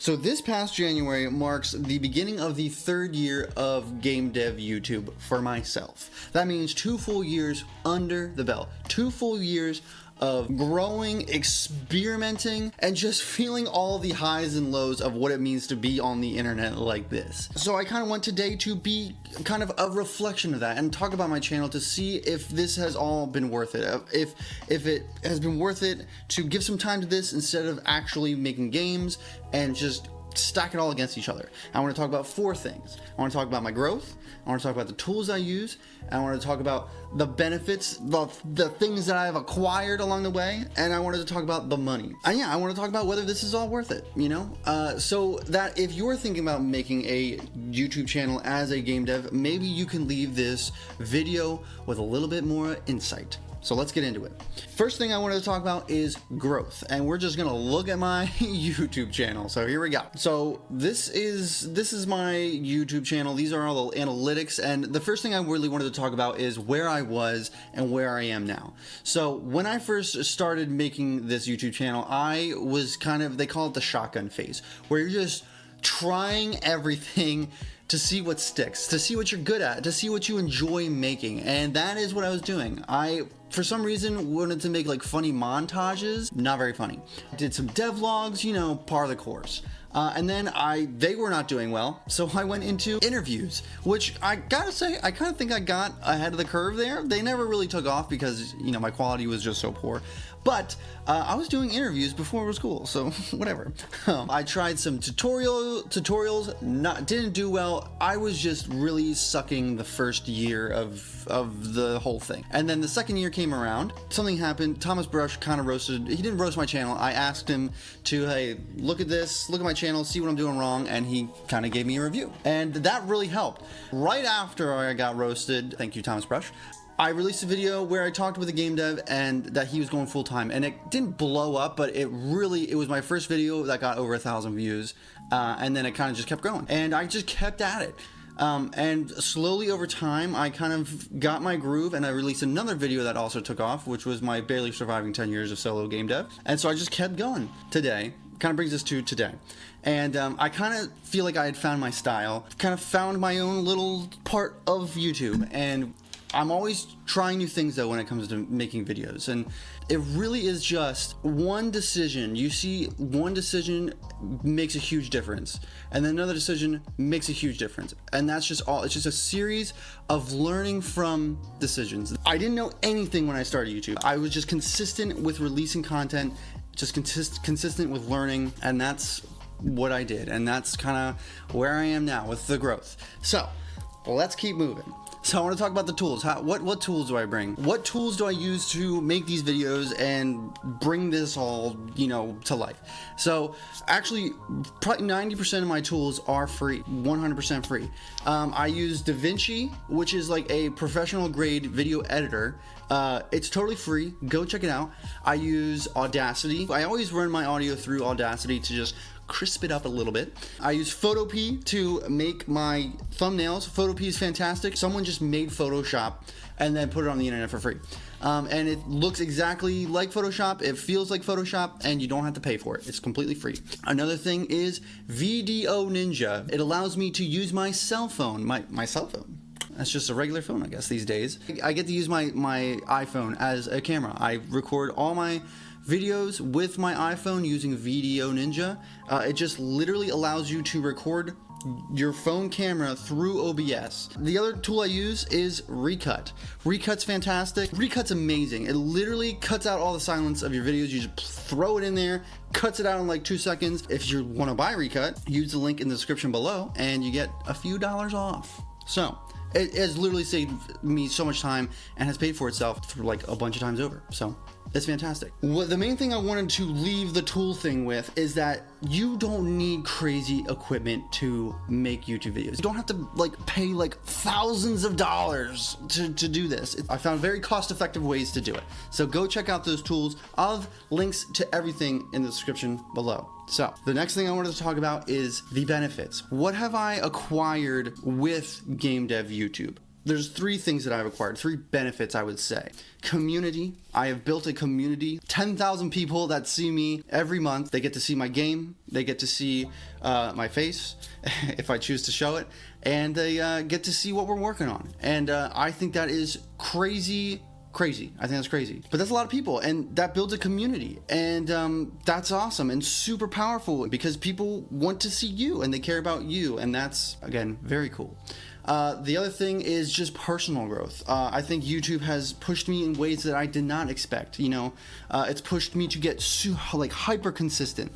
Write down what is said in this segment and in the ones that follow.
So this past January marks the beginning of the third year of game dev YouTube for myself. That means 2 full years under the belt, 2 full years of growing, experimenting, and just feeling all the highs and lows of what it means to be on the internet like this. So I kind of want today to be kind of a reflection of that and talk about my channel to see if this has all been worth it. If it has been worth it to give some time to this instead of actually making games and just stack it all against each other. I want to talk about 4 things. I want to talk about my growth, I want to talk about the tools I use, and I want to talk about the benefits, the things that I've acquired along the way, and I wanted to talk about the money. And yeah, I want to talk about whether this is all worth it, you know? So that if you're thinking about making a YouTube channel as a game dev, maybe you can leave this video with a little bit more insight. So let's get into it. First thing I wanted to talk about is growth, and we're just gonna look at my YouTube channel. So here we go. So this is my YouTube channel. These are all the analytics, and the first thing I really wanted to talk about is where I was and where I am now. So when I first started making this YouTube channel, I was kind of, they call it the shotgun phase, where you're just trying everything to see what sticks, to see what you're good at, to see what you enjoy making. And that is what I was doing. I, for some reason, wanted to make like funny montages. Not very funny. Did some devlogs, you know, par of the course. And then they were not doing well, so I went into interviews, which I gotta say, I kind of think I got ahead of the curve there. They never really took off because, you know, my quality was just so poor. But I was doing interviews before it was cool, so whatever. I tried some tutorials, didn't do well. I was just really sucking the first year of the whole thing. And then the second year came around, something happened. Thomas Brush kind of roasted, he didn't roast my channel. I asked him to, hey, look at this, look at my channel, see what I'm doing wrong, and he kind of gave me a review. And that really helped. Right after I got roasted, thank you, Thomas Brush, I released a video where I talked with a game dev and that he was going full time, and it didn't blow up, but it was my first video that got over 1,000 views, and then it kind of just kept growing, and I just kept at it. And slowly over time, I kind of got my groove, and I released another video that also took off, which was my barely surviving 10 years of solo game dev. And so I just kept going. Today kind of brings us to today. And I kind of feel like I had found my style, kind of found my own little part of YouTube, and I'm always trying new things though when it comes to making videos, and it really is just one decision. You see, one decision makes a huge difference, and then another decision makes a huge difference, and that's just all. It's just a series of learning from decisions. I didn't know anything when I started YouTube. I was just consistent with releasing content, just consistent with learning, and that's what I did, and that's kind of where I am now with the growth. So let's keep moving. So I want to talk about the tools. What tools do I bring? What tools do I use to make these videos and bring this all, you know, to life? So actually, probably 90% of my tools are free, 100% free. I use DaVinci, which is like a professional grade video editor. It's totally free. Go check it out. I use Audacity. I always run my audio through Audacity to just crisp it up a little bit. I use Photopea to make my thumbnails. Photopea is fantastic. Someone just made Photoshop and then put it on the internet for free. And it looks exactly like Photoshop. It feels like Photoshop, and you don't have to pay for it. It's completely free. Another thing is Video Ninja. It allows me to use my cell phone, my cell phone. That's just a regular phone, I guess, these days. I get to use my iPhone as a camera. I record all my videos with my iPhone using Video Ninja. It just literally allows you to record your phone camera through OBS. The other tool I use is ReCut. ReCut's fantastic. ReCut's amazing. It literally cuts out all the silence of your videos. You just throw it in there, cuts it out in like 2 seconds. If you want to buy ReCut, use the link in the description below and you get a few dollars off. So it has literally saved me so much time and has paid for itself for like a bunch of times over. So it's fantastic. Well, the main thing I wanted to leave the tool thing with is that you don't need crazy equipment to make YouTube videos. You don't have to like pay like thousands of dollars to do this. I found very cost-effective ways to do it. So go check out those tools. I'll have links to everything in the description below. So the next thing I wanted to talk about is the benefits. What have I acquired with game dev YouTube? there's three things that I've acquired, three benefits I would say. Community. I have built a community, 10,000 people that see me every month. They get to see my game, they get to see my face if I choose to show it, and they get to see what we're working on. And I think that is crazy. I think that's crazy, but that's a lot of people, and that builds a community, and that's awesome and super powerful because people want to see you and they care about you, and that's, again, very cool. The other thing is just personal growth. I think YouTube has pushed me in ways that I did not expect. It's pushed me to get hyper consistent.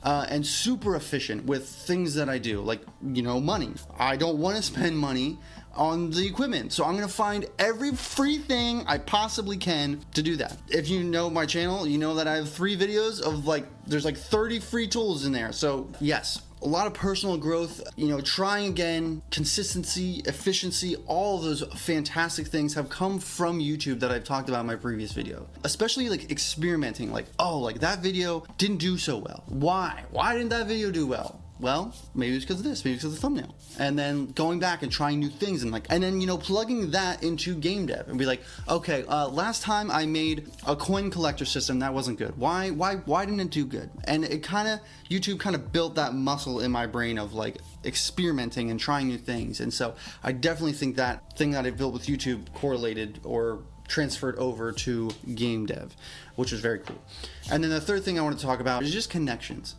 And super efficient with things that I do, like, money. I don't want to spend money on the equipment, so I'm gonna find every free thing I possibly can to do that. If you know my channel, you know that I have 3 videos of there's 30 free tools in there. So yes, a lot of personal growth, trying again, consistency, efficiency, all of those fantastic things have come from YouTube that I've talked about in my previous video. Especially experimenting, that video didn't do so well. Why? Why didn't that video do well? Well, maybe it's because of this, maybe it's because of the thumbnail. And then going back and trying new things and then plugging that into game dev and be like, okay, last time I made a coin collector system that wasn't good. Why didn't it do good? And YouTube kind of built that muscle in my brain of experimenting and trying new things. And so I definitely think that thing that I built with YouTube correlated or transferred over to game dev, which was very cool. And then the third thing I want to talk about is just connections.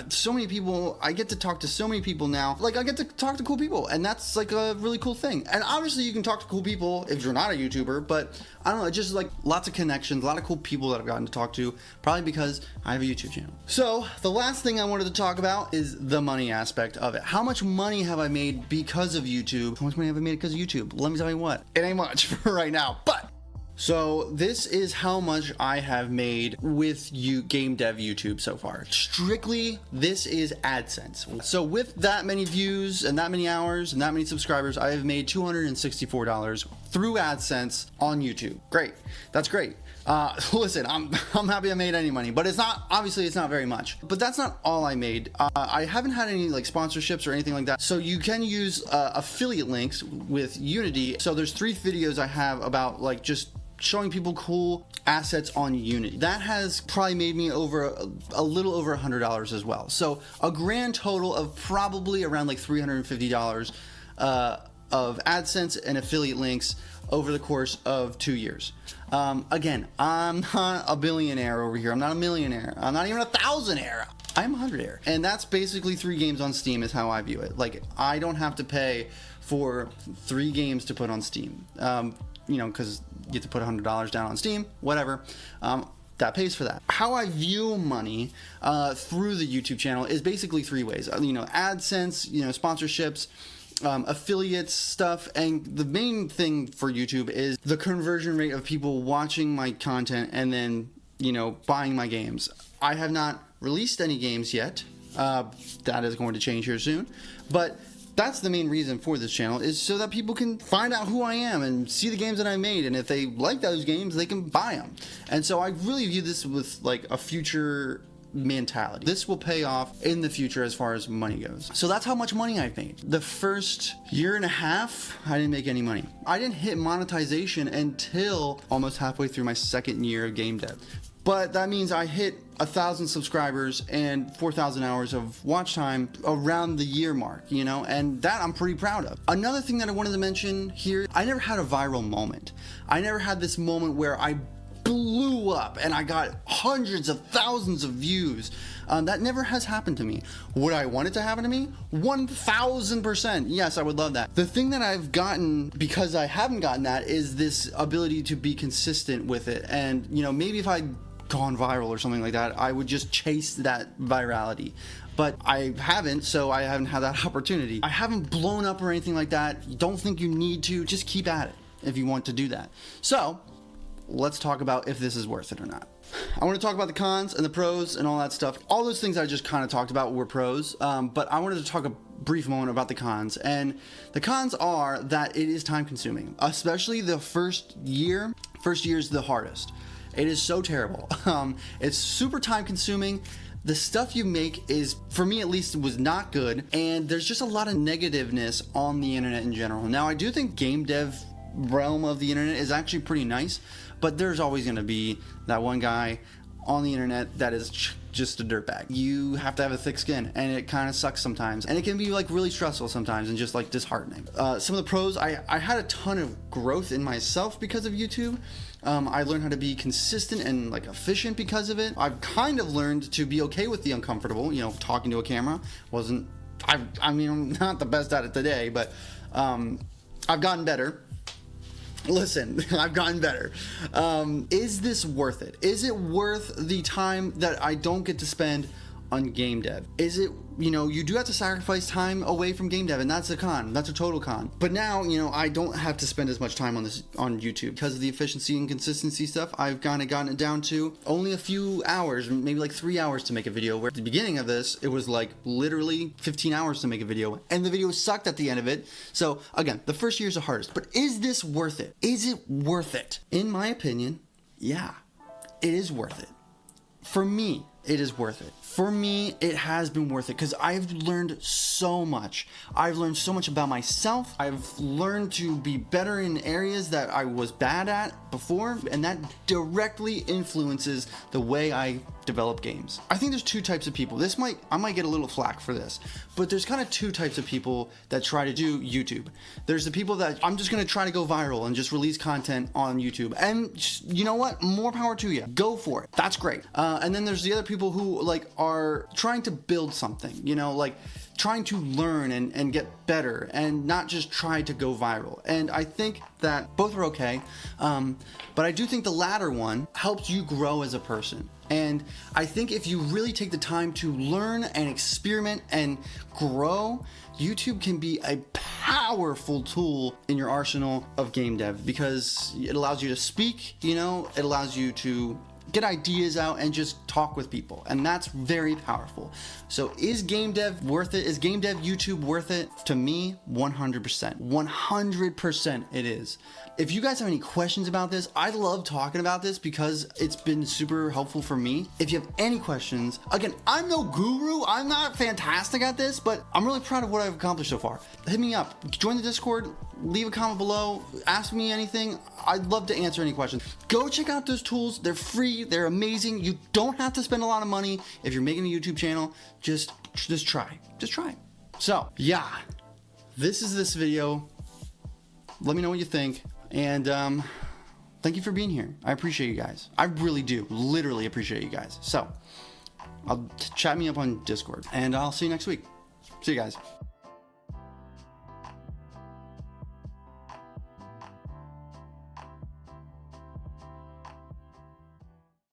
So many people, I get to talk to so many people now. I get to talk to cool people, and that's a really cool thing. And obviously you can talk to cool people if you're not a YouTuber, but I don't know, just lots of connections, a lot of cool people that I've gotten to talk to, probably because I have a YouTube channel. So the last thing I wanted to talk about is the money aspect of it. How much money have I made because of YouTube? How much money have I made because of YouTube? Let me tell you what, it ain't much for right now, but so this is how much I have made with game dev YouTube so far. Strictly, this is AdSense. So with that many views and that many hours and that many subscribers, I have made $264 through AdSense on YouTube. Great, that's great. Listen, I'm happy I made any money, but obviously it's not very much. But that's not all I made. I haven't had any sponsorships or anything like that. So you can use affiliate links with Unity. So there's 3 videos I have about just showing people cool assets on Unity. That has probably made me a little over $100 as well. So a grand total of probably around $350 of AdSense and affiliate links over the course of 2 years. Again, I'm not a billionaire over here. I'm not a millionaire. I'm not even a thousandaire. I'm a hundredaire. And that's basically 3 games on Steam is how I view it. I don't have to pay for 3 games to put on Steam. Because you get to put $100 down on Steam, whatever. That pays for that. How I view money through the YouTube channel is basically 3 ways. AdSense, sponsorships, affiliates stuff, and the main thing for YouTube is the conversion rate of people watching my content and then, buying my games. I have not released any games yet. That is going to change here soon, but that's the main reason for this channel, is so that people can find out who I am and see the games that I made, and if they like those games, they can buy them. And so I really view this with a future mentality. This will pay off in the future as far as money goes. So that's how much money I've made. The first year and a half, I didn't make any money. I didn't hit monetization until almost halfway through my 2nd year of game dev. But that means I hit 1,000 subscribers and 4,000 hours of watch time around the year mark, and that I'm pretty proud of. Another thing that I wanted to mention here, I never had a viral moment. I never had this moment where I blew up and I got hundreds of thousands of views. That never has happened to me. Would I want it to happen to me? 1,000%. Yes, I would love that. The thing that I've gotten, because I haven't gotten that, is this ability to be consistent with it. And, maybe if I'd gone viral or something like that, I would just chase that virality. But I haven't, so I haven't had that opportunity. I haven't blown up or anything like that. Don't think you need to. Just keep at it if you want to do that. So let's talk about if this is worth it or not. I want to talk about the cons and the pros and all that stuff. All those things I just kind of talked about were pros, but I wanted to talk a brief moment about the cons. And the cons are that it is time consuming, especially the first year. First year is the hardest. It is so terrible. It's super time consuming. the stuff you make is, for me at least, was not good, and there's just a lot of negativeness on the internet in general. Now, I do think game dev realm of the internet is actually pretty nice, but there's always going to be that one guy on the internet that is just a dirtbag. You have to have a thick skin, and it kind of sucks sometimes, and it can be like really stressful sometimes and just like disheartening. Some of the pros, I had a ton of growth in myself because of YouTube. I learned how to be consistent and like efficient because of it. I've kind of learned to be okay with the uncomfortable, you know, talking to a camera. I mean, I'm not the best at it today, but I've gotten better. Listen, I've gotten better. Is this worth it? Is it worth the time that I don't get to spend on game dev? Is it, you know, you do have to sacrifice time away from game dev, and that's a con. That's a total con. But now, you know, I don't have to spend as much time on this on YouTube because of the efficiency and consistency stuff. I've kind of gotten it down to only a few hours, maybe like 3 hours to make a video, where at the beginning of this, it was like literally 15 hours to make a video, and the video sucked at the end of it. So again, the first year is the hardest, but is this worth it? Is it worth it? In my opinion, yeah, it is worth it. For me, it is worth it. For me, it has been worth it because I've learned so much. I've learned so much about myself. I've learned to be better in areas that I was bad at before, and that directly influences the way I develop games. I think there's two types of people. I might get a little flack for this, but there's kind of two types of people that try to do YouTube. There's the people that I'm just gonna try to go viral and just release content on YouTube, and you know what? More power to you. Go for it. That's great. And then there's the other people who like are trying to build something, you know, like trying to learn and get better and not just try to go viral. And I think that both are okay, but I do think the latter one helps you grow as a person. And I think if you really take the time to learn and experiment and grow, YouTube can be a powerful tool in your arsenal of game dev because it allows you to speak, you know, it allows you to get ideas out and just talk with people, and that's very powerful. So is game dev worth it? Is game dev YouTube worth it? To me, 100%. 100% it is. If you guys have any questions about this, I love talking about this because it's been super helpful for me. If you have any questions, again, I'm no guru, I'm not fantastic at this, but I'm really proud of what I've accomplished so far. Hit me up, join the Discord, leave a comment below, ask me anything. I'd love to answer any questions. Go check out those tools, they're free, they're amazing. You don't have to spend a lot of money if you're making a YouTube channel. Just try. So yeah, this is this video. Let me know what you think, and thank you for being here. I appreciate you guys. I really do, literally appreciate you guys. So I'll chat me up on Discord, and I'll see you next week. See you guys.